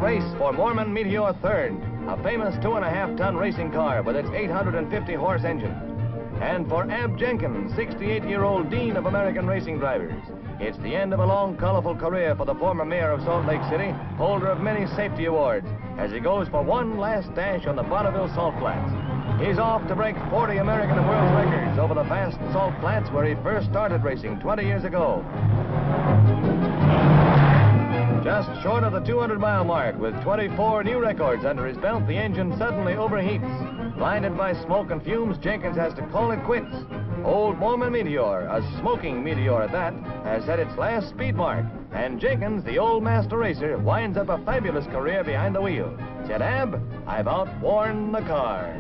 race for Mormon Meteor Third, a famous 2.5-ton racing car with its 850-horse engine. And for Ab Jenkins, 68-year-old Dean of American Racing Drivers. It's the end of a long, colorful career for the former mayor of Salt Lake City, holder of many safety awards, as he goes for one last dash on the Bonneville Salt Flats. He's off to break 40 American and world records over the vast Salt Flats where he first started racing 20 years ago. Just short of the 200-mile mark, with 24 new records under his belt, the engine suddenly overheats. Blinded by smoke and fumes, Jenkins has to call it quits. Old Mormon Meteor, a smoking meteor at that, has set its last speed mark. And Jenkins, the old master racer, winds up a fabulous career behind the wheel. Said Ab, I've outworn the car.